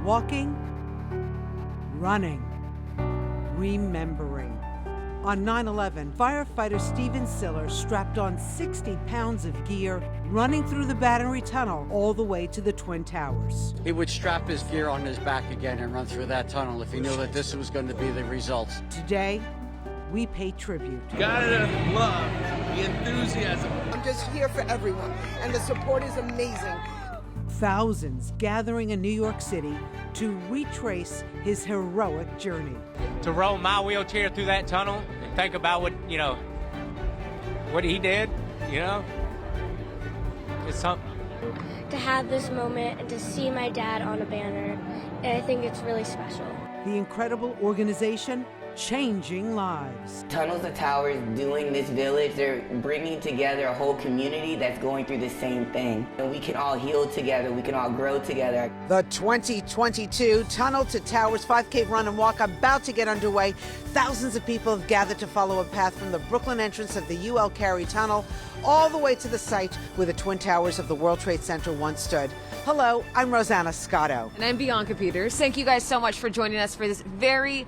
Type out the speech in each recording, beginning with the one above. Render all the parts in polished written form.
Walking, running, remembering. On 9/11, firefighter Stephen Siller strapped on 60 pounds of gear, running through the Battery Tunnel all the way to the Twin Towers. He would strap his gear on his back again and run through that tunnel if he knew that this was going to be the results. Today, we pay tribute. Gotta love the enthusiasm. I'm just here for everyone, and the support is amazing. Thousands gathering in New York City to retrace his heroic journey. To roll my wheelchair through that tunnel and think about what he did, it's something. To have this moment and to see my dad on a banner, and I think it's really special. The incredible organization changing lives. Tunnels to Towers doing this village, they're bringing together a whole community that's going through the same thing. And we can all heal together, we can all grow together. The 2022 Tunnel to Towers 5K run and walk about to get underway. Thousands of people have gathered to follow a path from the Brooklyn entrance of the UL Carey Tunnel all the way to the site where the Twin Towers of the World Trade Center once stood. Hello, I'm Rosanna Scotto. And I'm Bianca Peters. Thank you guys so much for joining us for this very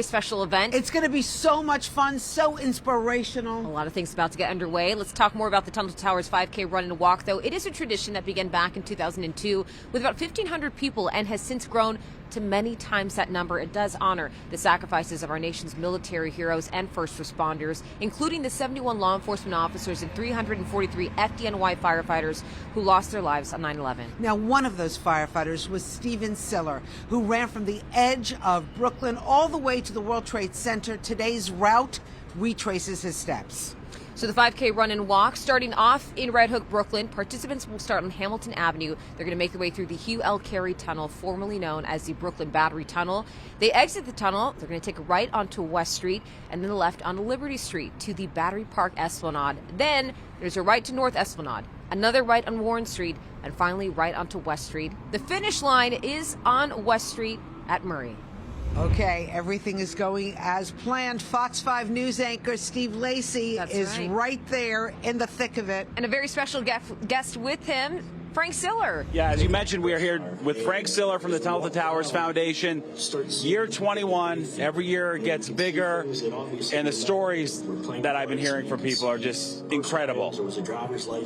special event. It's going to be so much fun, so inspirational. A lot of things about to get underway. Let's talk more about the Tunnel to Towers 5K run and walk, though. It is a tradition that began back in 2002 with about 1,500 people and has since grown to many times that number. It does honor the sacrifices of our nation's military heroes and first responders, including the 71 law enforcement officers and 343 FDNY firefighters who lost their lives on 9/11. Now, one of those firefighters was Stephen Siller, who ran from the edge of Brooklyn all the way to the World Trade Center. Today's route retraces his steps. So the 5K run and walk, starting off in Red Hook, Brooklyn. Participants will start on Hamilton Avenue. They're going to make their way through the Hugh L. Carey Tunnel, formerly known as the Brooklyn Battery Tunnel. They exit the tunnel. They're going to take a right onto West Street and then a left onto Liberty Street to the Battery Park Esplanade. Then there's a right to North Esplanade, another right on Warren Street, and finally right onto West Street. The finish line is on West Street at Murray. Okay, everything is going as planned. Fox 5 News anchor Steve Lacey is right there in the thick of it. And a very special guest with him, Frank Siller. Yeah, as you mentioned, we are here with Frank Siller from the Tunnel to Towers Foundation. Year 21, every year it gets bigger, and the stories that I've been hearing from people are just incredible.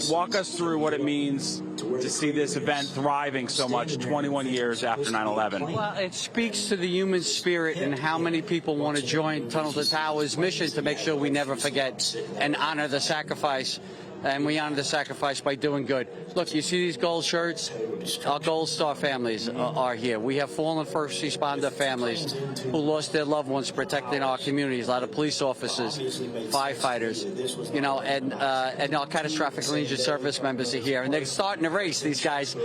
Walk us through what it means to see this event thriving so much 21 years after 9/11. Well, it speaks to the human spirit and how many people want to join Tunnel to Towers' mission to make sure we never forget and honor the sacrifice. And we honor the sacrifice by doing good. Look, you see these gold shirts? Our Gold Star families are here. We have fallen first responder families who lost their loved ones protecting our communities. A lot of police officers, firefighters, and our catastrophic injured service members are here. And they're starting the race, these guys.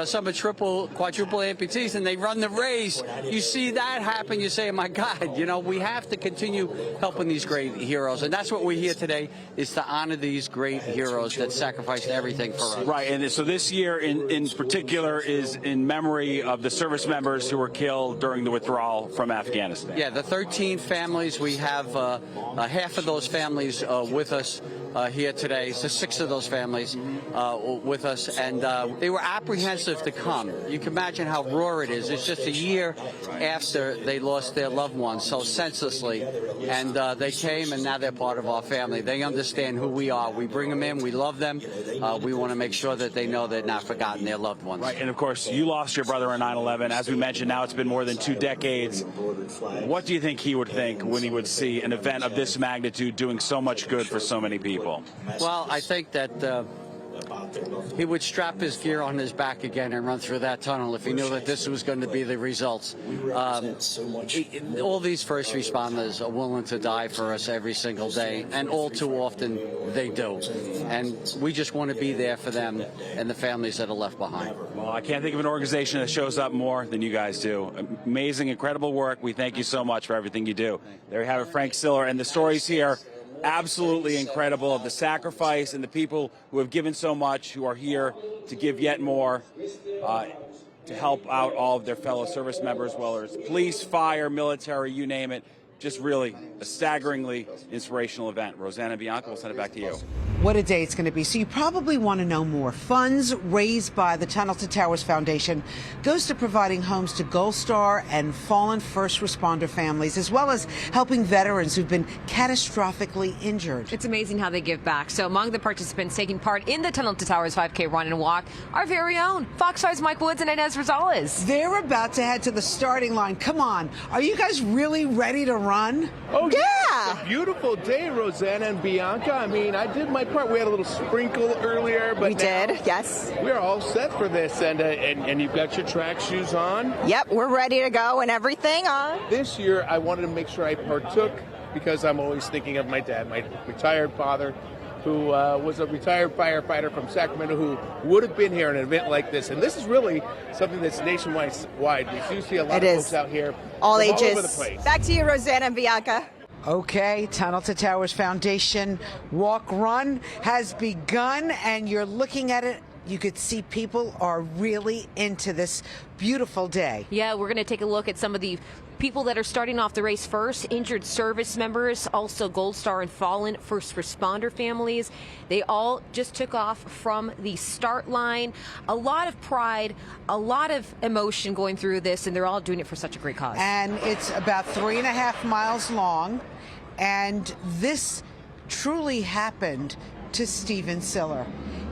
Some are quadruple amputees, and they run the race. You see that happen, you say, oh my God, we have to continue helping these great heroes. And that's what we're here today, is to honor these great heroes that sacrificed everything for us. Right, and so this year in particular is in memory of the service members who were killed during the withdrawal from Afghanistan. Yeah, the 13 families, we have half of those families with us here today, so 6 of those families with us, and they were apprehensive to come. You can imagine how raw it is. It's just a year after they lost their loved ones so senselessly, and they came, and now they're part of our family. They understand who we are. We bring them in. We love them. We want to make sure that they know they're not forgotten, their loved ones. Right, and of course, you lost your brother on 9/11. As we mentioned, now it's been more than 2 decades. What do you think he would think when he would see an event of this magnitude doing so much good for so many people? Well, I think that he would strap his gear on his back again and run through that tunnel if he knew that this was going to be the results. All these first responders are willing to die for us every single day, and all too often they do. And we just want to be there for them and the families that are left behind. Well, I can't think of an organization that shows up more than you guys do. Amazing, incredible work. We thank you so much for everything you do. There you have it, Frank Siller, and the stories here absolutely incredible of the sacrifice and the people who have given so much, who are here to give yet more to help out all of their fellow service members, whether it's police, fire, military, you name it. Just really a staggeringly inspirational event. Rosanna, Bianca, we'll send it back to you. What a day it's going to be. So you probably want to know more. Funds raised by the Tunnel to Towers Foundation goes to providing homes to Gold Star and fallen first responder families, as well as helping veterans who've been catastrophically injured. It's amazing how they give back. So among the participants taking part in the Tunnel to Towers 5K run and walk, our very own Fox 5's Mike Woods and Inez Rosales. They're about to head to the starting line. Come on. Are you guys really ready to run? Oh, yeah! It's a beautiful day, Rosanna and Bianca. I mean, I did my part. We had a little sprinkle earlier, but we did, yes. We're all set for this, and you've got your track shoes on. Yep, we're ready to go and everything on. This year, I wanted to make sure I partook because I'm always thinking of my dad, my retired father, who was a retired firefighter from Sacramento, who would have been here at an event like this. And this is really something that's nationwide. We do see a lot of folks out here all ages. All over the place. Back to you, Rosanna and Bianca. Okay, Tunnel to Towers Foundation walk run has begun, and you're looking at it. You could see people are really into this beautiful day. Yeah, we're going to take a look at some of the people that are starting off the race first. Injured service members, also Gold Star and fallen first responder families. They all just took off from the start line. A lot of pride, a lot of emotion going through this, and they're all doing it for such a great cause. And it's about 3.5 miles long, and this truly happened to Steven Siller.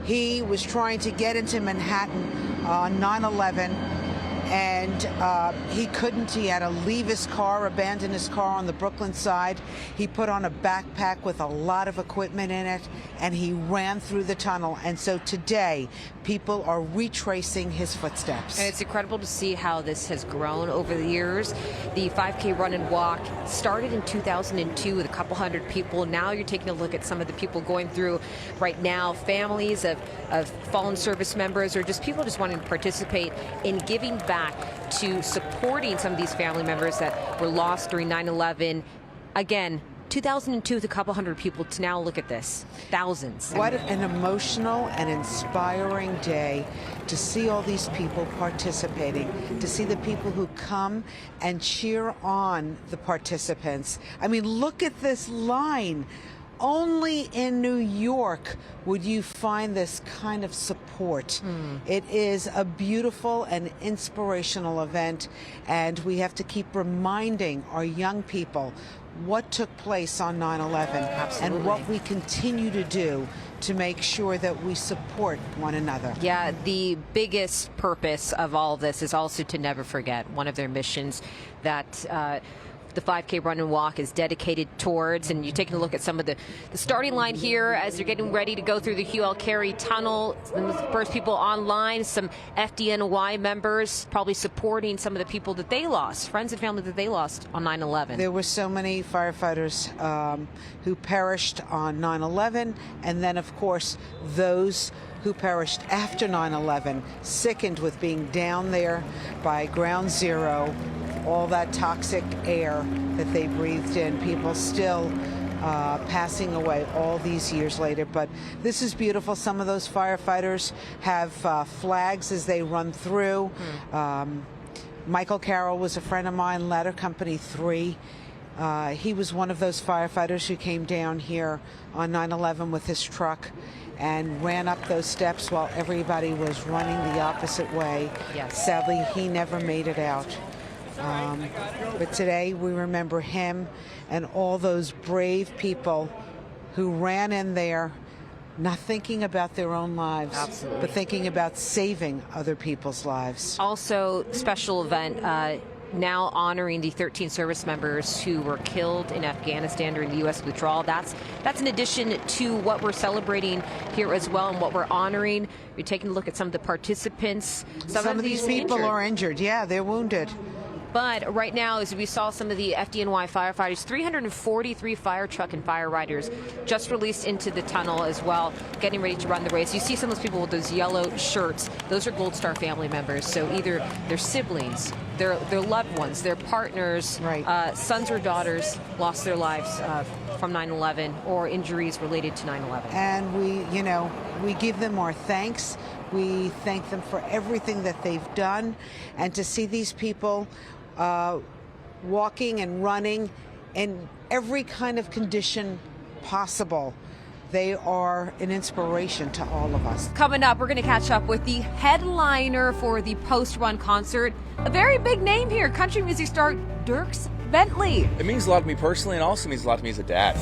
He was trying to get into Manhattan on 9/11, and he couldn't. He had to leave his car, abandon his car on the Brooklyn side. He put on a backpack with a lot of equipment in it, and he ran through the tunnel. And so today, people are retracing his footsteps. And it's incredible to see how this has grown over the years. The 5K run and walk started in 2002 with a couple hundred people. Now you're taking a look at some of the people going through right now, families of fallen service members, or just people just wanting to participate in giving back to supporting some of these family members that were lost during 9/11. Again, 2002 with a couple hundred people to now look at this, thousands. What an emotional and inspiring day to see all these people participating, to see the people who come and cheer on the participants. I mean, look at this line. Only in New York would you find this kind of support. It is a beautiful and inspirational event, and we have to keep reminding our young people what took place on 9/11 and what we continue to do to make sure that we support one another. Yeah, the biggest purpose of all this is also to never forget. One of their missions that the 5K run and walk is dedicated towards, and you're taking a look at some of the starting line here as you're getting ready to go through the Hugh L. Carey Tunnel. Some of the first people online, some FDNY members probably supporting some of the people that they lost, friends and family that they lost on 9/11. There were so many firefighters who perished on 9/11, and then of course those who perished after 9/11, sickened with being down there by ground zero, all that toxic air that they breathed in, people still passing away all these years later. But this is beautiful. Some of those firefighters have flags as they run through. Michael Carroll was a friend of mine, Ladder Company 3. He was one of those firefighters who came down here on 9/11 with his truck and ran up those steps while everybody was running the opposite way. Yes. Sadly, he never made it out. But today we remember him and all those brave people who ran in there, not thinking about their own lives, but thinking about saving other people's lives. Also, special event now honoring the 13 service members who were killed in Afghanistan during the U.S. withdrawal. That's in addition to what we're celebrating here as well and what we're honoring. We're taking a look at some of the participants. Some of these people are injured. Yeah, they're wounded. But right now, as we saw some of the FDNY firefighters, 343 fire truck and fire riders just released into the tunnel as well, getting ready to run the race. You see some of those people with those yellow shirts. Those are Gold Star family members. So either their siblings, their loved ones, their partners, sons or daughters lost their lives from 9/11 or injuries related to 9/11. And we give them our thanks. We thank them for everything that they've done. And to see these people walking and running in every kind of condition possible They are an inspiration to all of us. Coming up, we're going to catch up with the headliner for the post-run concert. A very big name here, country music star Dierks Bentley. It means a lot to me personally, and also means a lot to me as a dad.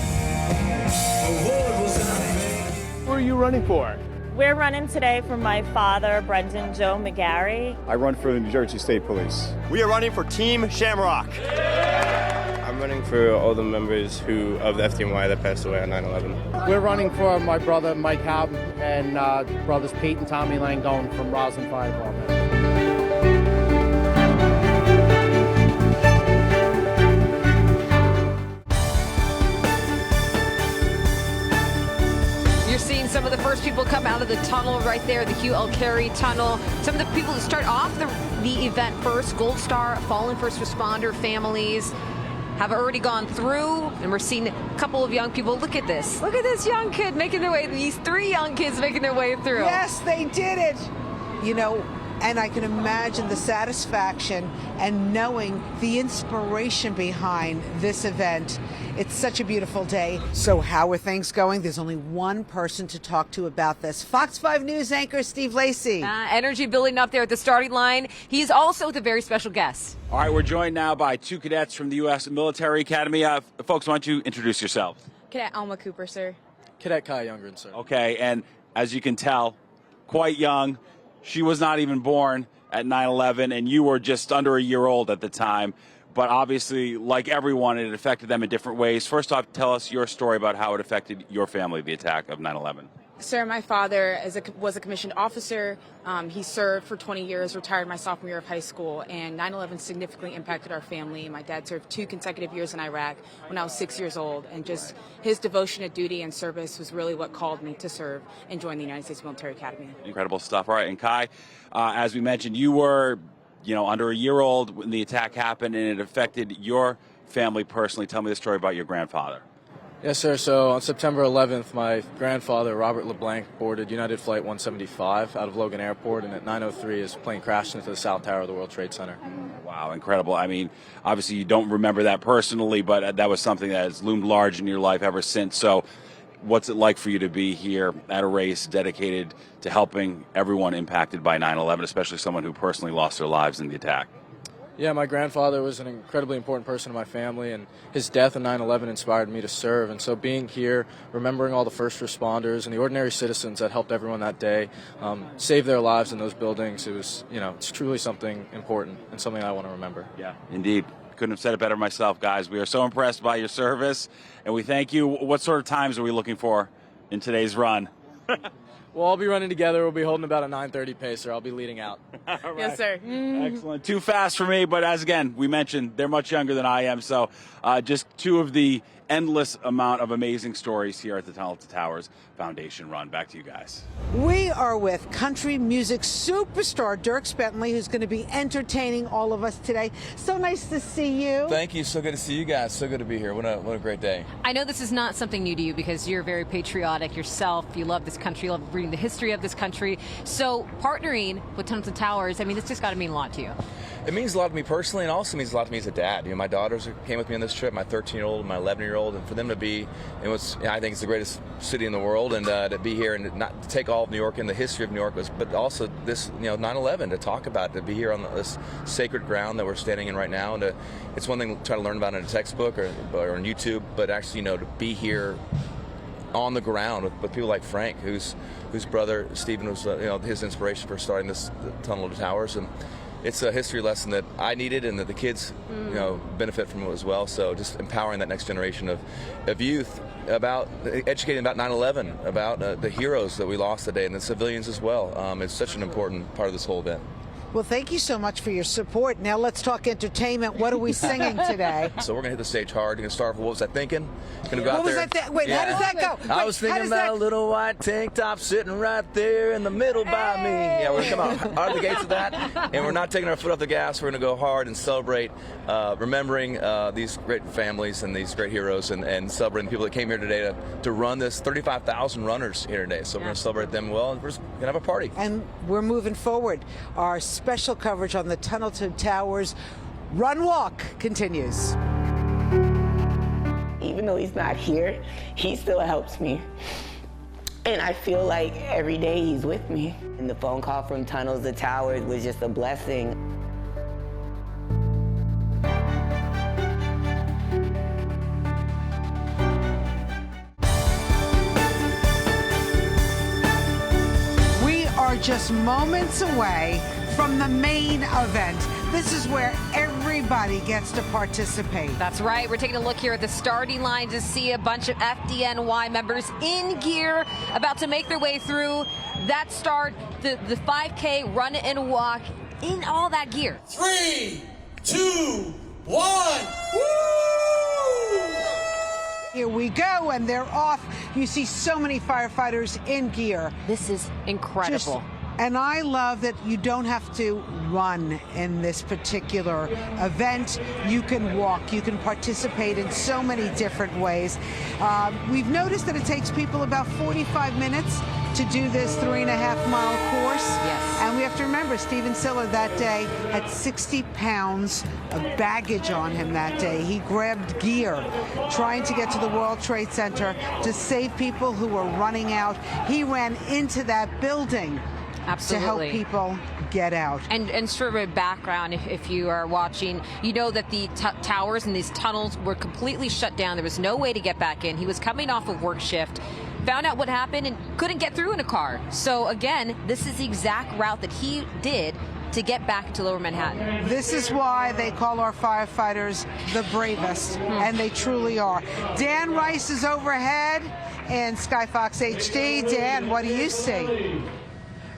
Who are you running for? We're running today for my father, Brendan Joe McGarry. I run for the New Jersey State Police. We are running for Team Shamrock. I'm running for all the members of the FDNY that passed away on 9/11. We're running for my brother Mike Howden and brothers Pete and Tommy Langone from Roslyn Fire Department. Seeing some of the first people come out of the tunnel right there, the Hugh L. Carey tunnel. Some of the people who start off the event first, Gold Star, fallen first responder families, have already gone through, and we're seeing a couple of young people. Look at this. Look at this young kid making their way, these 3 young kids making their way through. Yes, they did it. You know, and I can imagine the satisfaction and knowing the inspiration behind this event. It's such a beautiful day. So how are things going? There's only one person to talk to about this. Fox 5 News anchor Steve Lacey. Energy building up there at the starting line. He's also with a very special guest. All right, we're joined now by 2 cadets from the U.S. Military Academy. Folks, why don't you introduce yourselves? Cadet Alma Cooper, sir. Cadet Kai Youngren, sir. Okay, and as you can tell, quite young. She was not even born at 9/11, and you were just under a year old at the time. But obviously, like everyone, it affected them in different ways. First off, tell us your story about how it affected your family, the attack of 9/11. Sir, my father was a commissioned officer. He served for 20 years, retired my sophomore year of high school, and 9/11 significantly impacted our family. My dad served 2 consecutive years in Iraq when I was 6 years old, and just his devotion to duty and service was really what called me to serve and join the United States Military Academy. Incredible stuff. All right, and Kai, as we mentioned, you were, under a year old when the attack happened, and it affected your family personally. Tell me the story about your grandfather. Yes, sir. So on September 11th, my grandfather, Robert LeBlanc, boarded United Flight 175 out of Logan Airport, and at 9:03 his plane crashed into the South Tower of the World Trade Center. Wow, incredible. I mean, obviously you don't remember that personally, but that was something that has loomed large in your life ever since. So what's it like for you to be here at a race dedicated to helping everyone impacted by 9/11, especially someone who personally lost their lives in the attack? Yeah, my grandfather was an incredibly important person in my family, and his death in 9/11 inspired me to serve. And so being here, remembering all the first responders and the ordinary citizens that helped everyone that day, save their lives in those buildings, it was, it's truly something important and something I want to remember. Yeah, indeed. Couldn't have said it better myself, guys. We are so impressed by your service, and we thank you. What sort of times are we looking for in today's run? We'll all be running together. We'll be holding about a 9:30 pacer. I'll be leading out. Right. Yes, sir. Excellent. Too fast for me, but as again, we mentioned, they're much younger than I am. So just 2 of the endless amount of amazing stories here at the Tunnel to Towers Foundation Run. Back to you guys. We are with country music superstar Dierks Bentley, who's going to be entertaining all of us today. So nice to see you. Thank you. So good to see you guys. So good to be here. What a great day. I know this is not something new to you because you're very patriotic yourself. You love this country, you love reading the history of this country. So partnering with Tunnel to Towers, I mean, this just got to mean a lot to you. It means a lot to me personally, and also means a lot to me as a dad. My daughters came with me on this trip, my 13-year-old and my 11-year-old, and for them to be in what's, I think it's the greatest city in the world, and to be here and not to take all of New York and the history of New York, but also this, 9/11, to talk about, to be here on this sacred ground that we're standing in right now, and it's one thing to try to learn about in a textbook or on YouTube, but actually, to be here on the ground with people like Frank, whose brother Stephen was, his inspiration for starting this Tunnel to Towers, and it's a history lesson that I needed and that the kids, benefit from it as well. So just empowering that next generation of youth about educating about 9/11, about the heroes that we lost today and the civilians as well. It's such an important part of this whole event. Well, thank you so much for your support. Now let's talk entertainment. What are we singing today? So we're going to hit the stage hard. We're going to start with What Was I Thinking? Going to go out what there. Was I Wait, how does that go? I was thinking about a little white tank top sitting right there in the middle by me. Yeah, we're going to come out of the gates of that, and we're not taking our foot off the gas. We're going to go hard and celebrate, remembering these great families and these great heroes, and celebrating the people that came here today to run this. 35,000 runners here today, so we're going to celebrate them well, and we're just going to have a party. And we're moving forward. Our special coverage on the Tunnel to Towers Run Walk continues. Even though he's not here, he still helps me And I feel like every day he's with me. And the phone call from Tunnels to Towers was just a blessing. We are just moments away from the main event. This is where everybody gets to participate. That's right. We're taking a look here at the starting line to see a bunch of FDNY members in gear about to make their way through that start, the 5K run and walk in all that gear. 3, 2, 1. Woo! Here we go, and they're off. You see so many firefighters in gear. This is incredible. And I love that you don't have to run in this particular event. You can walk. You can participate in so many different ways. We've noticed that it takes people about 45 minutes to do this 3.5-mile course. Yes. And we have to remember, Steven Siller that day had 60 pounds of baggage on him that day. He grabbed gear trying to get to the World Trade Center to save people who were running out. He ran into that building. Absolutely. To help people get out. And sort of a background, if you are watching, you know that the towers and these tunnels were completely shut down. There was no way to get back in. He was coming off a work shift, found out what happened, and couldn't get through in a car. So again, this is the exact route that he did to get back to Lower Manhattan. This is why they call our firefighters the bravest, and they truly are. Dan Rice is overhead in Skyfox HD. Dan, what do you see?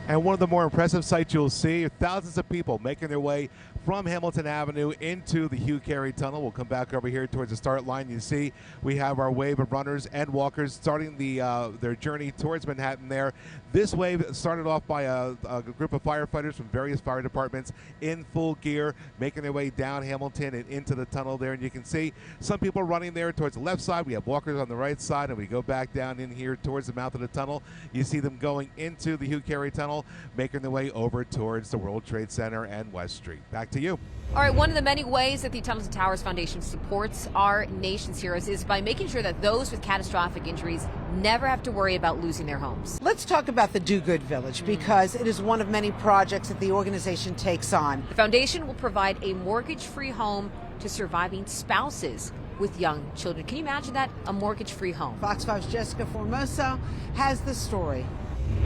And one of the more impressive sights you'll see, thousands of people making their way from Hamilton Avenue into the Hugh Carey Tunnel. We'll come back over here towards the start line. You see we have our wave of runners and walkers starting their journey towards Manhattan there. This wave started off by a group of firefighters from various fire departments in full gear, making their way down Hamilton and into the tunnel there. And you can see some people running there towards the left side. We have walkers on the right side, and we go back down in here towards the mouth of the tunnel. You see them going into the Hugh Carey Tunnel, making their way over towards the World Trade Center and West Street. Back to you. All right, one of the many ways that the Tunnels and Towers Foundation supports our nation's heroes is by making sure that those with catastrophic injuries never have to worry about losing their homes. Let's talk about the Do Good Village, because it is one of many projects that the organization takes on. The foundation will provide a mortgage-free home to surviving spouses with young children. Can you imagine that? A mortgage-free home. Fox 5's Jessica Formoso has the story.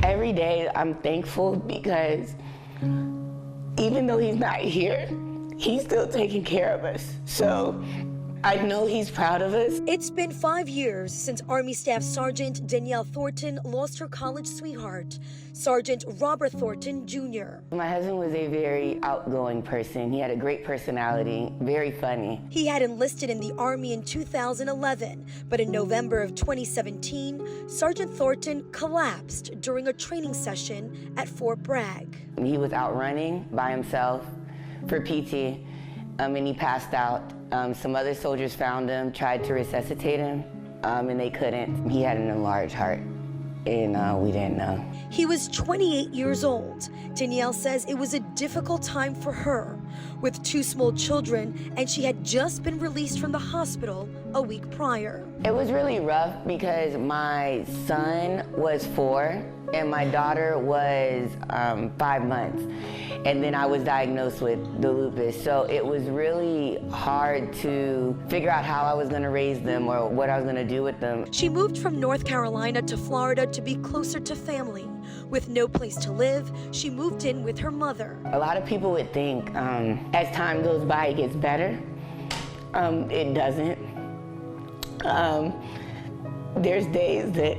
Every day I'm thankful because even though he's not here, he's still taking care of us. So I know he's proud of us. It's been 5 years since Army Staff Sergeant Danielle Thornton lost her college sweetheart, Sergeant Robert Thornton Jr. My husband was a very outgoing person. He had a great personality, very funny. He had enlisted in the Army in 2011, but in November of 2017, Sergeant Thornton collapsed during a training session at Fort Bragg. He was out running by himself for PT, and he passed out. Some other soldiers found him, tried to resuscitate him, and they couldn't. He had an enlarged heart, and we didn't know. He was 28 years old. Danielle says it was a difficult time for her with 2 small children, and she had just been released from the hospital a week prior. It was really rough because my son was 4 and my daughter was 5 months. And then I was diagnosed with the lupus. So it was really hard to figure out how I was gonna raise them or what I was gonna do with them. She moved from North Carolina to Florida to be closer to family. With no place to live, she moved in with her mother. A lot of people would think as time goes by, it gets better. It doesn't. There's days that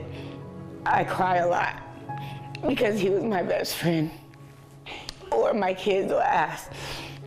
I cry a lot because he was my best friend. Or my kids will ask,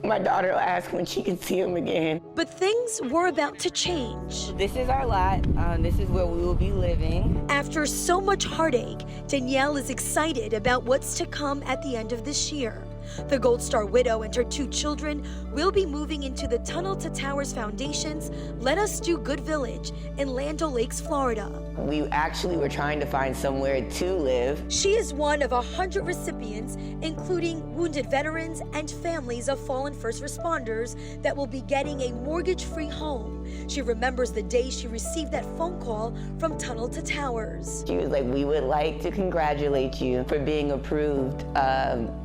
my daughter will ask when she can see him again. But things were about to change. This is our lot. This is where we will be living. After so much heartache, Danielle is excited about what's to come at the end of this year. The Gold Star widow and her 2 children will be moving into the Tunnel to Towers Foundation's Let Us Do Good Village in Land O'Lakes, Florida. We actually were trying to find somewhere to live. She is one of 100 recipients, including wounded veterans and families of fallen first responders, that will be getting a mortgage-free home. She remembers the day she received that phone call from Tunnel to Towers. She was like, we would like to congratulate you for being approved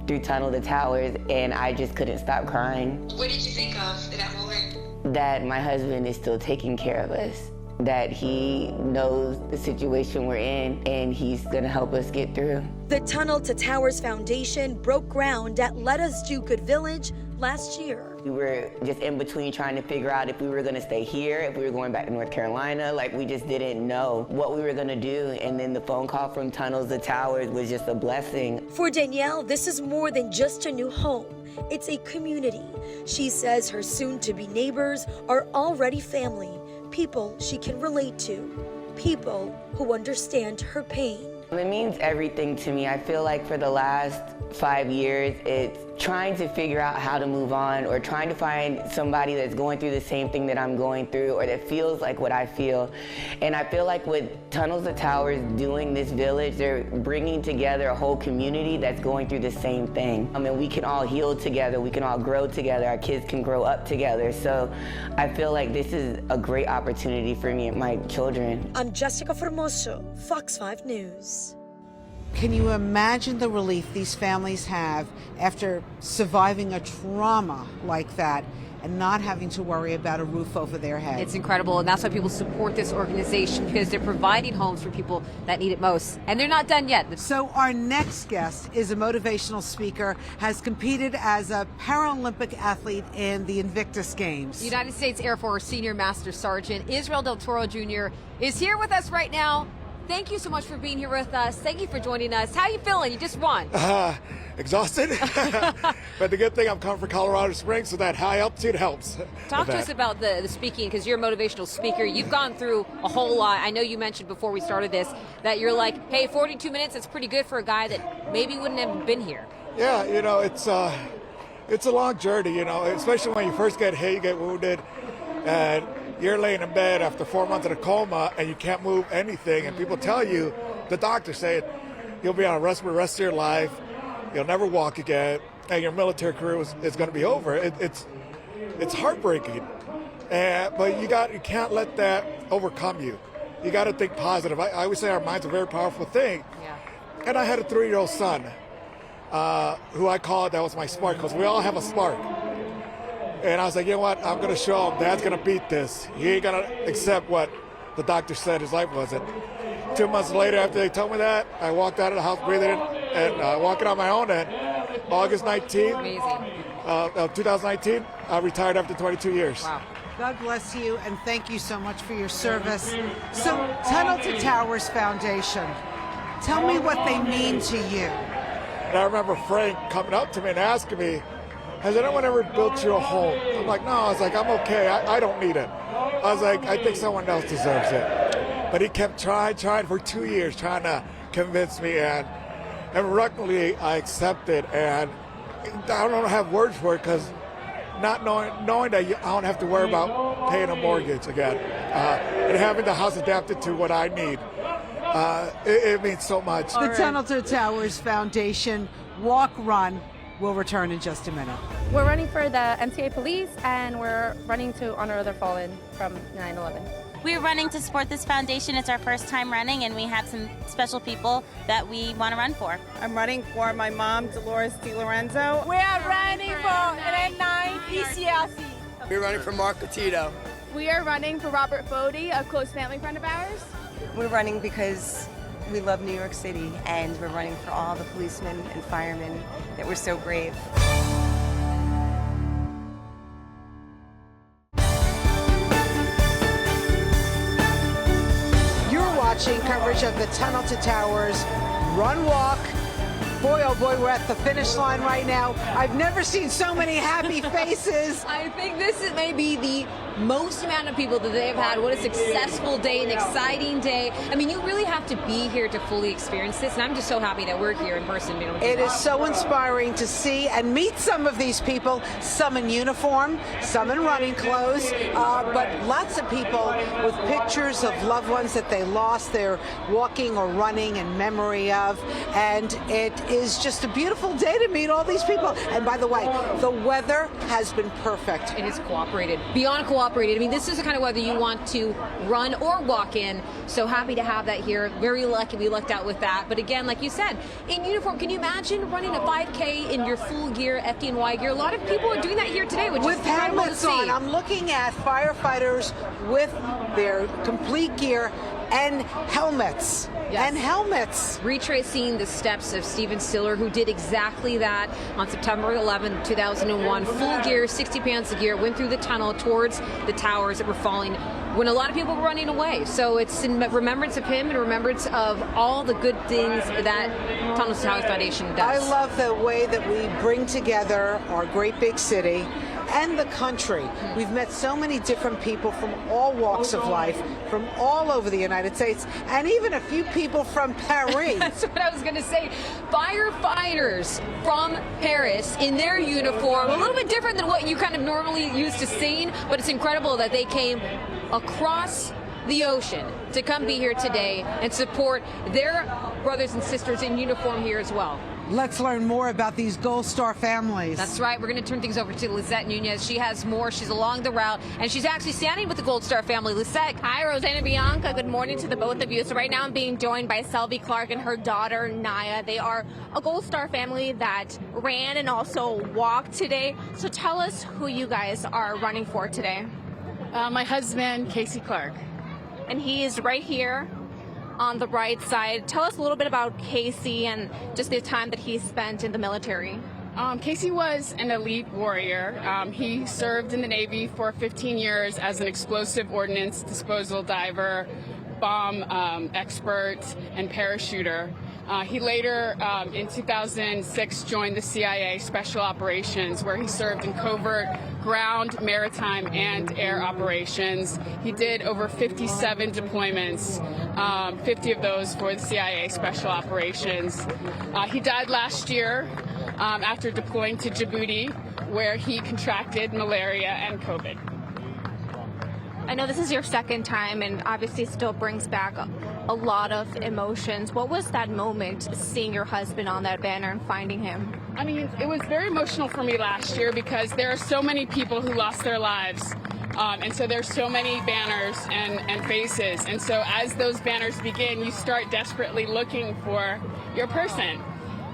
through Tunnel to Towers, and I just couldn't stop crying. What did you think of in that moment? That my husband is still taking care of us, that he knows the situation we're in, and he's gonna help us get through. The Tunnel to Towers Foundation broke ground at Let Us Do Good Village last year. We were just in between trying to figure out if we were gonna stay here, if we were going back to North Carolina. Like, we just didn't know what we were gonna do. And then the phone call from Tunnels to Towers was just a blessing. For Danielle, this is more than just a new home. It's a community. She says her soon-to-be neighbors are already family, people she can relate to, people who understand her pain. It means everything to me. I feel like for the last 5 years, it's trying to figure out how to move on, or trying to find somebody that's going through the same thing that I'm going through, or that feels like what I feel. And I feel like with Tunnels to Towers doing this village, they're bringing together a whole community that's going through the same thing. I mean, we can all heal together, we can all grow together, our kids can grow up together. So I feel like this is a great opportunity for me and my children. I'm Jessica Formoso, Fox 5 News. Can you imagine the relief these families have after surviving a trauma like that and not having to worry about a roof over their head? It's incredible, and that's why people support this organization, because they're providing homes for people that need it most. And they're not done yet. So our next guest is a motivational speaker, has competed as a Paralympic athlete in the Invictus Games. The United States Air Force Senior Master Sergeant Israel Del Toro Jr. is here with us right now. Thank you so much for being here with us. Thank you for joining us. How you feeling? You just won. Exhausted, but the good thing, I'm coming from Colorado Springs, so that high altitude helps. Talk to us about the speaking, because you're a motivational speaker. You've gone through a whole lot. I know you mentioned before we started this that you're like, hey, 42 minutes, that's pretty good for a guy that maybe wouldn't have been here. Yeah, you know, it's a long journey, you know, especially when you first get hit, you get wounded, and you're laying in bed after 4 months in a coma and you can't move anything, and people tell you, the doctor said, you'll be on a rest for the rest of your life, you'll never walk again, and your military career is going to be over. It's heartbreaking, but you can't let that overcome you. You got to think positive. I always say our mind's a very powerful thing. Yeah. And I had a 3-year-old son who I called, that was my spark, because we all have a spark. And I was like, you know what, I'm going to show him Dad's going to beat this. He ain't going to accept what the doctor said his life wasn't. 2 months later, after they told me that, I walked out of the house breathing in and walking on my own. And August 19th of 2019, I retired after 22 years. Wow. God bless you, and thank you so much for your service. So, Tunnel to Towers Foundation, tell me what they mean to you. And I remember Frank coming up to me and asking me, has anyone ever built you a home? I'm like, no. I was like, I'm okay. I don't need it. I was like, I think someone else deserves it. But he kept trying for 2 years, trying to convince me, and reluctantly I accepted. And I don't have words for it, because not knowing that I don't have to worry about paying a mortgage again, and having the house adapted to what I need, it means so much. The Tunnel to Towers Foundation Walk Run will return in just a minute. We're running for the MTA police, and we're running to honor other fallen from 9/11. We're running to support this foundation. It's our first time running, and we have some special people that we want to run for. I'm running for my mom, Dolores DiLorenzo. We are running for N9 PCLC. We're running for Mark Petito. We are running for Robert Fody, a close family friend of ours. We're running because we love New York City, and we're running for all the policemen and firemen that were so brave. You're watching coverage of the Tunnel to Towers Run Walk Boy, oh boy, we're at the finish line right now. I've never seen so many happy faces. I think this may be the most amount of people that they have had. What a successful day, an exciting day. I mean, you really have to be here to fully experience this, and I'm just so happy that we're here in person. It is so inspiring to see and meet some of these people, some in uniform, some in running clothes, but lots of people with pictures of loved ones that they lost, they're walking or running in memory of, and it is just a beautiful day to meet all these people. And by the way, the weather has been perfect. It has cooperated, beyond cooperated. I mean, this is the kind of weather you want to run or walk in, so happy to have that here. Very lucky we lucked out with that. But again, like you said, in uniform, can you imagine running a 5K in your full gear, FDNY gear? A lot of people are doing that here today, which with is incredible to helmets see. on. I'm looking at firefighters with their complete gear and helmets. Yes. And helmets. Retracing the steps of Steven Stiller, who did exactly that on September 11, 2001. Full gear, 60 pounds of gear, went through the tunnel towards the towers that were falling when a lot of people were running away. So it's in remembrance of him and remembrance of all the good things that Tunnel to Towers Foundation does. I love the way that we bring together our great big city and the country. We've met so many different people from all walks of life, from all over the United States, and even a few people from Paris. That's what I was going to say. Firefighters from Paris in their uniform, a little bit different than what you kind of normally used to seeing, but it's incredible that they came across the ocean to come be here today and support their brothers and sisters in uniform here as well. Let's learn more about these Gold Star families. That's right. We're going to turn things over to Lizette Nunez. She has more. She's along the route, and she's actually standing with the Gold Star family. Lizette. Hi, Rosanna Bianca. Good morning to the both of you. So right now I'm being joined by Selby Clark and her daughter, Naya. They are a Gold Star family that ran and also walked today. So tell us who you guys are running for today. My husband, Casey Clark. And he is right here on the right side. Tell us a little bit about Casey and just the time that he spent in the military. Casey was an elite warrior. He served in the Navy for 15 years as an explosive ordnance disposal diver, bomb expert, and parachuter. He later, in 2006, joined the CIA Special Operations, where he served in covert ground, maritime, and air operations. He did over 57 deployments, 50 of those for the CIA Special Operations. He died last year after deploying to Djibouti, where he contracted malaria and COVID. I know this is your second time and obviously still brings back a lot of emotions. What was that moment, seeing your husband on that banner and finding him? I mean, it was very emotional for me last year because there are so many people who lost their lives. And so there's so many banners and faces. And so as those banners begin, you start desperately looking for your person.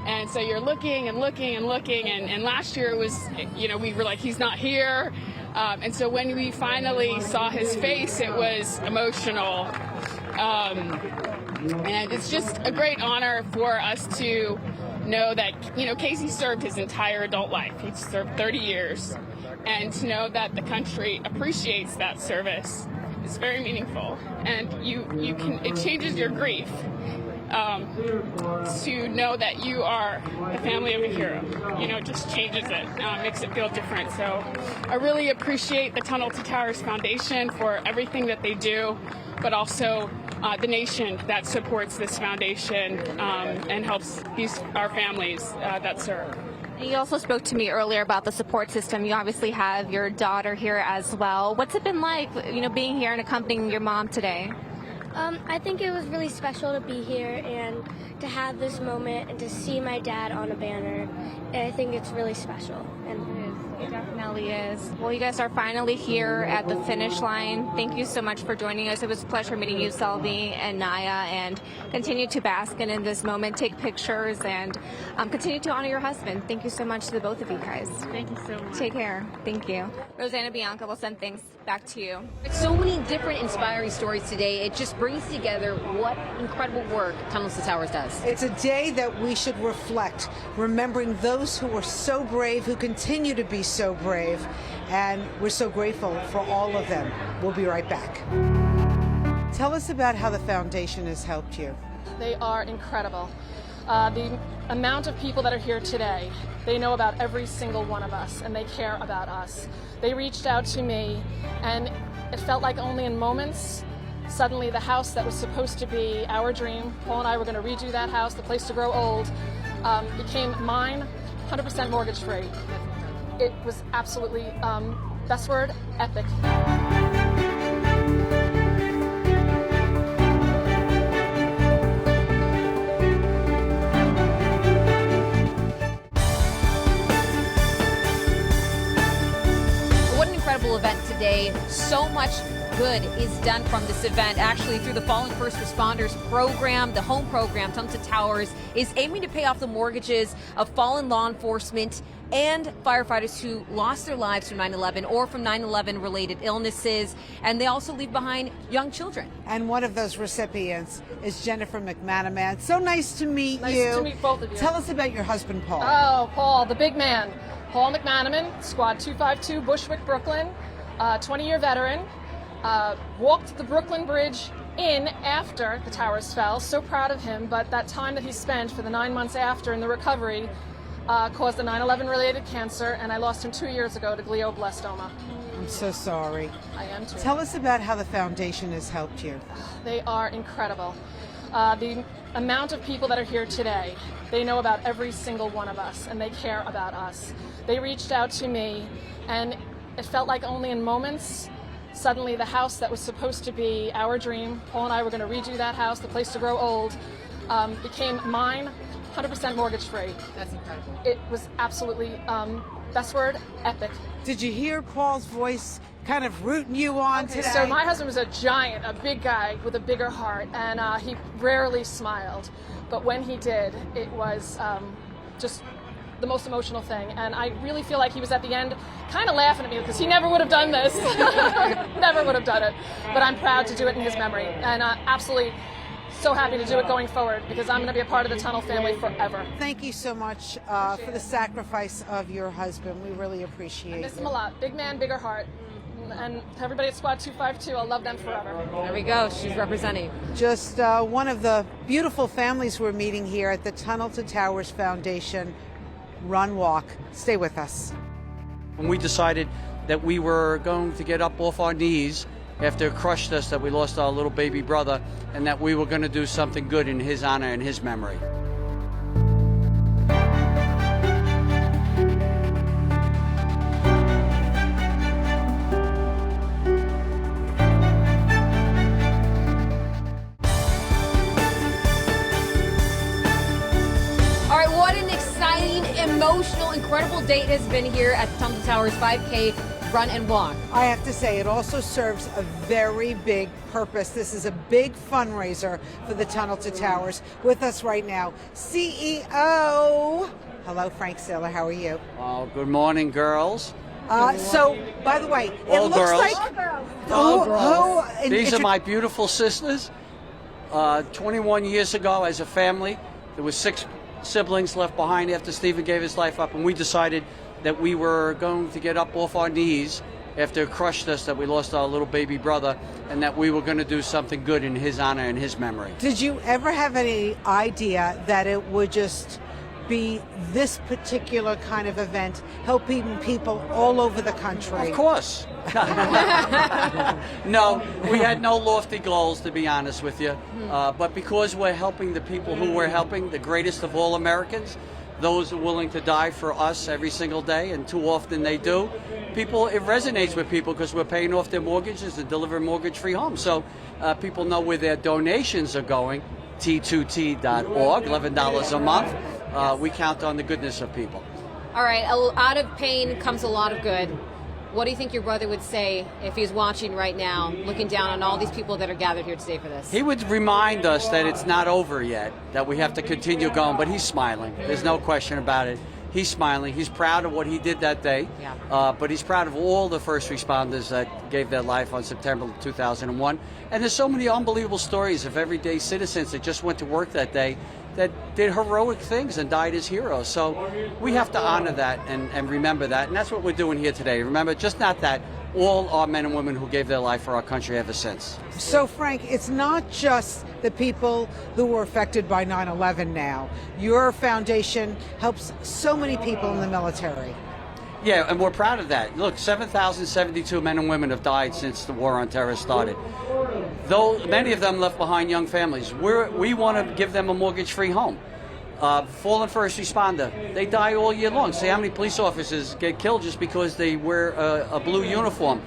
And so you're looking and looking and looking. And last year it was, we were like, he's not here. And so when we finally saw his face, it was emotional. And it's just a great honor for us to know that, Casey served his entire adult life. He served 30 years. And to know that the country appreciates that service is very meaningful. And it changes your grief. To know that you are the family of a hero, just changes it, makes it feel different. So I really appreciate the Tunnel to Towers Foundation for everything that they do, but also the nation that supports this foundation and helps our families that serve. You also spoke to me earlier about the support system. You obviously have your daughter here as well. What's it been like, being here and accompanying your mom today? I think it was really special to be here and to have this moment and to see my dad on a banner. And I think it's really special. It definitely is. Well, you guys are finally here at the finish line. Thank you so much for joining us. It was a pleasure meeting you, Selby and Naya, and continue to bask in this moment, take pictures, and continue to honor your husband. Thank you so much to the both of you guys. Thank you so much. Take care. Thank you. Rosanna Bianca will send things back to you. So many different inspiring stories today. It just brings together what incredible work Tunnels to Towers does. It's a day that we should reflect, remembering those who were so brave, who continue to be so brave, and we're so grateful for all of them. We'll be right back. Tell us about how the foundation has helped you. They are incredible. The amount of people that are here today, they know about every single one of us, and they care about us. They reached out to me, and it felt like only in moments, suddenly the house that was supposed to be our dream, Paul and I were going to redo that house, the place to grow old, became mine, 100% mortgage free. It was absolutely, best word, epic. Event today. So much good is done from this event. Actually, through the Fallen First Responders program, the home program, Tunnel to Towers, is aiming to pay off the mortgages of fallen law enforcement and firefighters who lost their lives from 9/11 or from 9/11 related illnesses. And they also leave behind young children. And one of those recipients is Jennifer McManaman. So nice to meet you. Nice to meet both of you. Tell us about your husband, Paul. Oh, Paul, the big man. Paul McManaman, Squad 252, Bushwick, Brooklyn, 20-year veteran, walked the Brooklyn Bridge in after the towers fell. So proud of him, but that time that he spent for the 9 months after in the recovery caused a 9/11 related cancer, and I lost him 2 years ago to glioblastoma. I'm so sorry. I am too. Tell us about how the foundation has helped you. They are incredible. The amount of people that are here today, they know about every single one of us, and they care about us. They reached out to me, and it felt like only in moments, suddenly the house that was supposed to be our dream, Paul and I were going to redo that house, the place to grow old, became mine, 100% mortgage free. That's incredible. It was absolutely, best word, epic. Did you hear Paul's voice kind of rooting you on today? So my husband was a giant, a big guy with a bigger heart, and he rarely smiled. But when he did, it was just the most emotional thing. And I really feel like he was at the end kind of laughing at me because he never would have done this. Never would have done it. But I'm proud to do it in his memory. And absolutely so happy to do it going forward because I'm going to be a part of the Tunnel family forever. Thank you so much for the sacrifice of your husband. We really appreciate it. I miss him a lot. Big man, bigger heart. And everybody at Squad 252, I'll love them forever. There we go. She's representing. Just one of the beautiful families we're meeting here at the Tunnel to Towers Foundation Run Walk. Stay with us. When we decided that we were going to get up off our knees after it crushed us that we lost our little baby brother, and that we were going to do something good in his honor and his memory. Emotional, incredible day it has been here at Tunnel to Towers 5K Run and Walk. I have to say, it also serves a very big purpose. This is a big fundraiser for the Tunnel to Towers. With us right now, CEO. Hello, Frank Siller. How are you? Oh, good morning, girls. So, by the way, it all looks girls. like all girls. These are my beautiful sisters. 21 years ago, as a family, there was 6 siblings left behind after Stephen gave his life up, and we decided that we were going to get up off our knees after it crushed us that we lost our little baby brother, and that we were going to do something good in his honor and his memory. Did you ever have any idea that it would just be this particular kind of event, helping people all over the country? Of course. No, we had no lofty goals, to be honest with you. But because we're helping the people who we're helping, the greatest of all Americans, those who are willing to die for us every single day, and too often they do, it resonates with people because we're paying off their mortgages and delivering mortgage-free homes. So people know where their donations are going, T2T.org, $11 a month. We count on the goodness of people. All right, out of pain comes a lot of good. What do you think your brother would say if he's watching right now, looking down on all these people that are gathered here today for this? He would remind us that it's not over yet, that we have to continue going, but he's smiling. There's no question about it. He's smiling. He's proud of what he did that day, but he's proud of all the first responders that gave their life on September 2001. And there's so many unbelievable stories of everyday citizens that just went to work that day that did heroic things and died as heroes. So we have to honor that and remember that. And that's what we're doing here today. Remember, just not that, all our men and women who gave their life for our country ever since. So, Frank, it's not just the people who were affected by 9/11 now. Your foundation helps so many people in the military. Yeah, and we're proud of that. Look, 7,072 men and women have died since the war on terror started. Though many of them left behind young families, we want to give them a mortgage-free home. Fallen first responder, they die all year long. See how many police officers get killed just because they wear a blue uniform.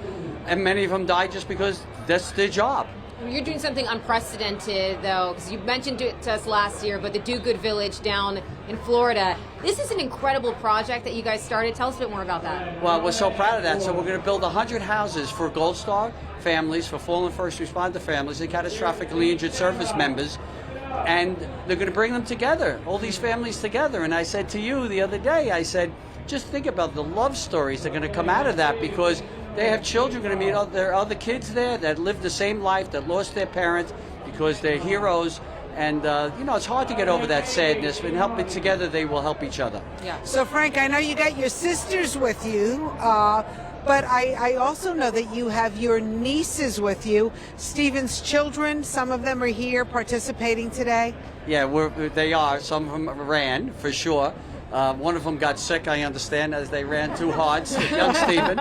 And many of them die just because that's their job. You're doing something unprecedented, though, because you mentioned it to us last year, but the Do Good Village down in Florida. This is an incredible project that you guys started. Tell us a bit more about that. Well, we're so proud of that. So we're going to build 100 houses for Gold Star families, for fallen first responder families, and catastrophically injured service members. And they're going to bring them together, all these families together. And I said to you the other day, I said, just think about the love stories that are going to come out of that, because they have children going to meet their other kids there that lived the same life, that lost their parents because they're heroes. And, it's hard to get over that sadness. And help it together, they will help each other. Yeah. So, Frank, I know you got your sisters with you, but I also know that you have your nieces with you. Stephen's children, some of them are here participating today. Yeah, they are. Some of them ran, for sure. One of them got sick, I understand, as they ran too hard. Young Stephen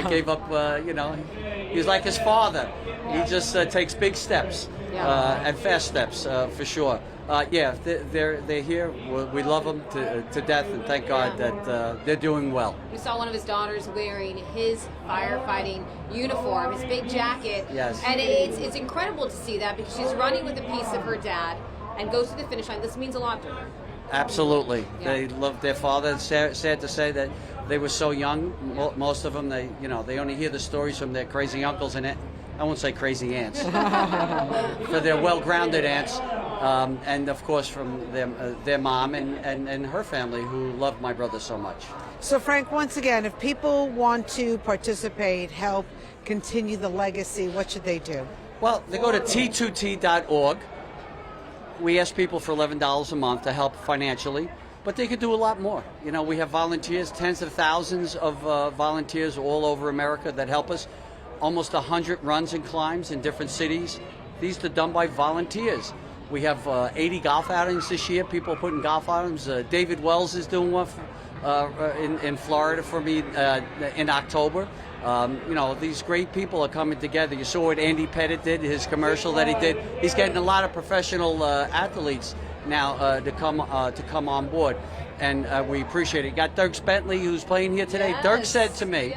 gave up, he's like his father. He just takes big steps and fast steps, for sure. They're here. We love them to death, and thank God that they're doing well. We saw one of his daughters wearing his firefighting uniform, his big jacket. Yes. And it's incredible to see that, because she's running with a piece of her dad and goes to the finish line. This means a lot to her. Absolutely. Yeah. They loved their father. It's sad to say that they were so young. Most of them, they only hear the stories from their crazy uncles and I won't say crazy aunts, but they're well-grounded aunts, and of course from their mom and her family, who loved my brother so much. So, Frank, once again, if people want to participate, help continue the legacy, what should they do? Well, they go to t2t.org. We ask people for $11 a month to help financially, but they could do a lot more. We have volunteers, tens of thousands of volunteers all over America that help us. Almost 100 runs and climbs in different cities. These are done by volunteers. We have 80 golf outings this year. People are putting golf outings. David Wells is doing one in Florida for me in October. These great people are coming together. You saw what Andy Pettit did, his commercial that he did. He's getting a lot of professional athletes now to come on board, and we appreciate it. You got Dirk Bentley, who's playing here today. Yes. Dirk said to me,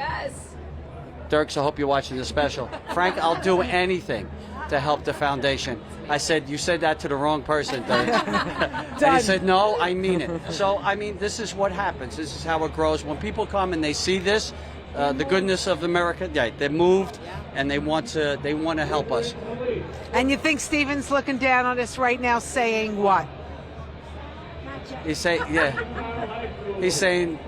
Dirks, I hope you're watching this special. Frank, I'll do anything to help the foundation. I said, you said that to the wrong person, Dirk. And he said, no, I mean it. So, this is what happens. This is how it grows. When people come and they see this, the goodness of America, they're moved, and they want to help us. And you think Stephen's looking down on us right now saying what? He's saying,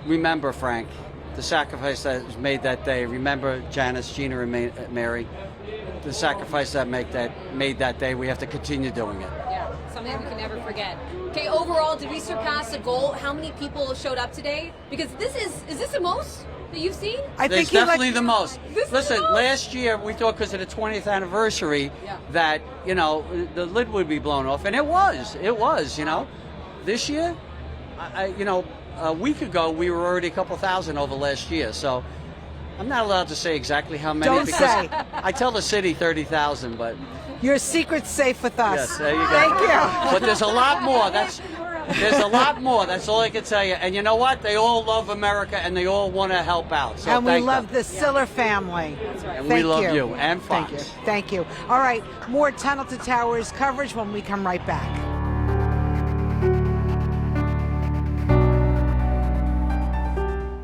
remember, Frank, the sacrifice that was made that day. Remember Janice, Gina, and Mary. The sacrifice that made that day. We have to continue doing it. Yeah, something we can never forget. Okay, overall, did we surpass the goal? How many people showed up today? Because is this the most that you've seen? It's definitely the most. Listen, last year we thought, because of the 20th anniversary, that the lid would be blown off, and it was. This year, a week ago, we were already a couple thousand over last year, so I'm not allowed to say exactly how many. Don't say. I tell the city 30,000, but your secret's safe with us. Yes, there you go. Thank you. But there's a lot more. There's a lot more. That's all I can tell you. And you know what? They all love America, and they all want to help out. So and we love the Siller family. That's right. And we love you and Fox. Thank you. All right, more Tunnel to Towers coverage when we come right back.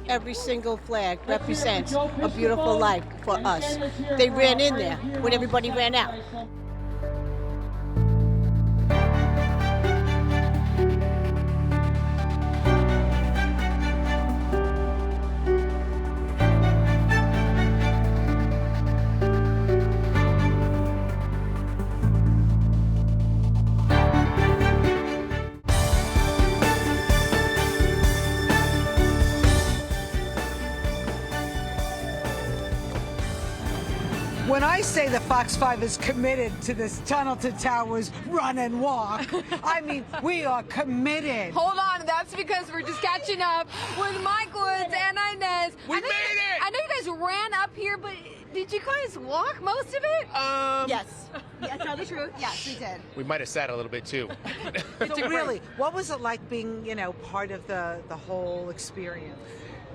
Every single flag represents a beautiful life for us. They ran in there when everybody ran out. When I say the Fox 5 is committed to this Tunnel to Towers run and walk, I mean, we are committed. Hold on, that's because we're just catching up with Mike Woods and Inez. We made it! I know you guys ran up here, but did you guys walk most of it? Yes. Yeah, tell the truth. Yes, we did. We might have sat a little bit too. So really, what was it like being, part of the whole experience?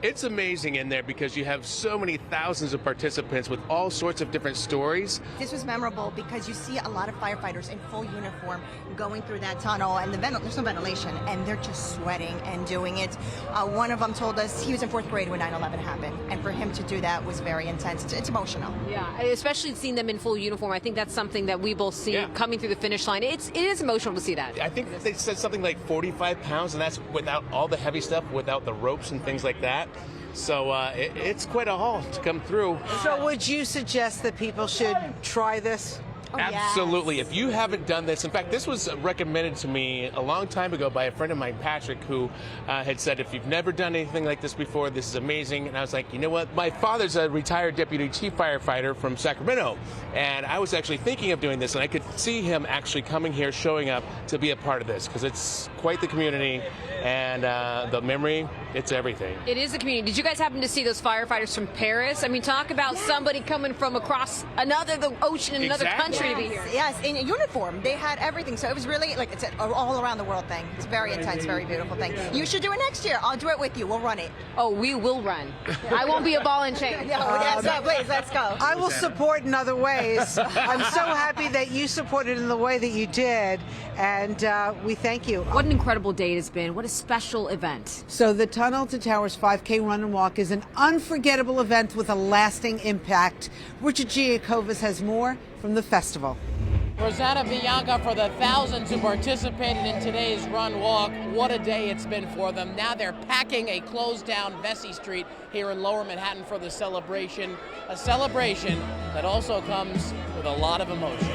It's amazing in there because you have so many thousands of participants with all sorts of different stories. This was memorable because you see a lot of firefighters in full uniform going through that tunnel, and there's no ventilation, and they're just sweating and doing it. One of them told us he was in 4th grade when 9/11 happened, and for him to do that was very intense. It's emotional. Yeah, especially seeing them in full uniform. I think that's something that we both see coming through the finish line. It is emotional to see that. I think they said something like 45 pounds, and that's without all the heavy stuff, without the ropes and things like that. So it's quite a haul to come through. So would you suggest that people should try this? Oh, Absolutely. yes. If you haven't done this, in fact, this was recommended to me a long time ago by a friend of mine, Patrick, who had said, if you've never done anything like this before, this is amazing. And I was like, you know what? My father's a retired deputy chief firefighter from Sacramento, and I was actually thinking of doing this, and I could see him actually coming here, showing up to be a part of this, because it's quite the community, and the memory, it's everything. It is a community. Did you guys happen to see those firefighters from Paris? I mean, talk about somebody coming from across the ocean in another country to be here. Yes, in a uniform. They had everything. So it was really like it's an all around the world thing. It's very intense, very beautiful thing. You should do it next year. I'll do it with you. We'll run it. Oh, we will run. I won't be a ball and chain. Please, let's go. I will support in other ways. I'm so happy that you supported in the way that you did, and we thank you. What an incredible day it has been. What a special event. So the Tunnel to Towers 5K Run and Walk is an unforgettable event with a lasting impact. Richard Giacovas has more from the festival. Rosanna Bianca, for the thousands who participated in today's run walk, what a day it's been for them. Now they're packing a closed down Vesey Street here in Lower Manhattan for the celebration, a celebration that also comes with a lot of emotion.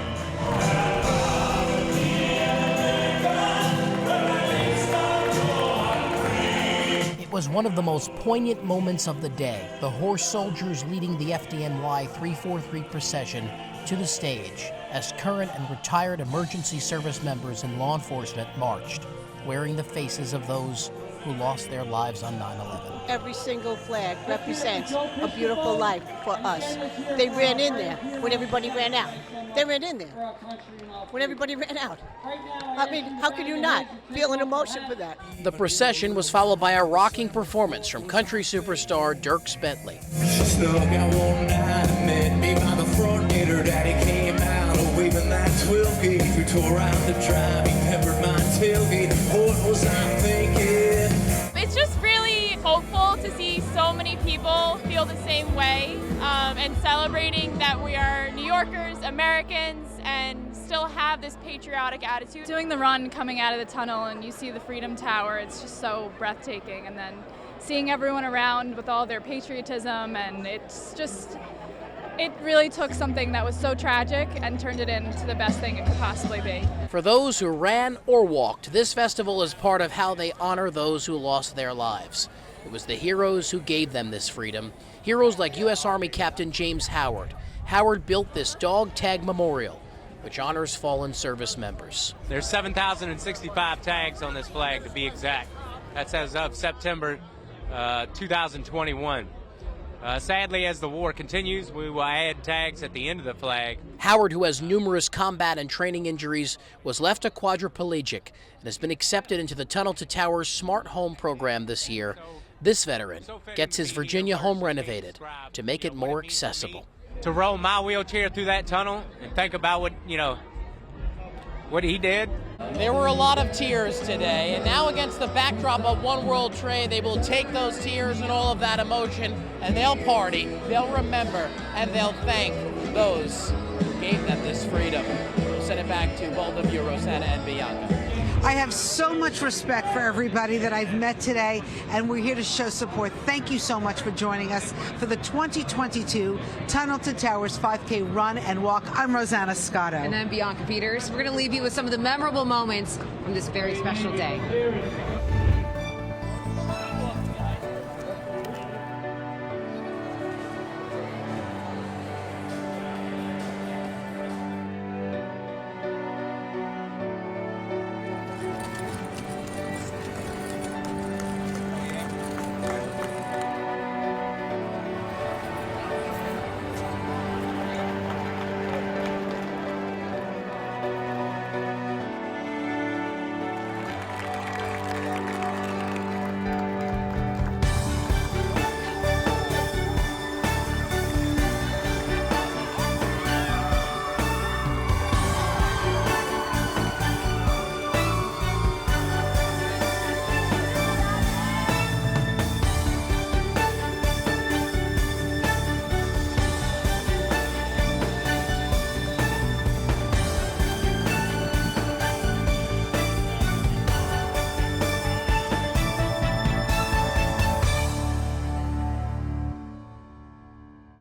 It was one of the most poignant moments of the day. The horse soldiers leading the FDNY 343 procession to the stage as current and retired emergency service members and law enforcement marched, wearing the faces of those who lost their lives on 9/11. Every single flag represents a beautiful life for us. They ran in there when everybody ran out. They ran in there when everybody ran out. I mean, how could you not feel an emotion for that? The procession was followed by a rocking performance from country superstar Dierks Bentley. Snuck out one night and met me by the front gate. Her daddy came out, waving that 12 gauge. We tore around the drive, he peppered my tailgate. What was I thinking? It's just really hopeful to see so many people feel the same way and celebrating that we are New Yorkers, Americans, and still have this patriotic attitude. Doing the run coming out of the tunnel and you see the Freedom Tower, it's just so breathtaking. And then seeing everyone around with all their patriotism, and it's just, it really took something that was so tragic and turned it into the best thing it could possibly be. For those who ran or walked, this festival is part of how they honor those who lost their lives. It was the heroes who gave them this freedom. Heroes like U.S. Army Captain James Howard. Howard built this dog tag memorial, which honors fallen service members. There's 7,065 tags on this flag, to be exact. That's as of September 2021. Sadly, as the war continues, we will add tags at the end of the flag. Howard, who has numerous combat and training injuries, was left a quadriplegic and has been accepted into the Tunnel to Towers Smart Home program this year. This veteran gets his Virginia home renovated to make it more accessible. To roll my wheelchair through that tunnel and think about what he did. There were a lot of tears today, and now against the backdrop of One World Trade, they will take those tears and all of that emotion, and they'll party, they'll remember, and they'll thank those who gave them this freedom. We'll send it back to both of you, Rosanna and Bianca. I have so much respect for everybody that I've met today, and we're here to show support. Thank you so much for joining us for the 2022 Tunnel to Towers 5K Run and Walk. I'm Rosanna Scotto. And I'm Bianca Peters. We're going to leave you with some of the memorable moments from this very special day.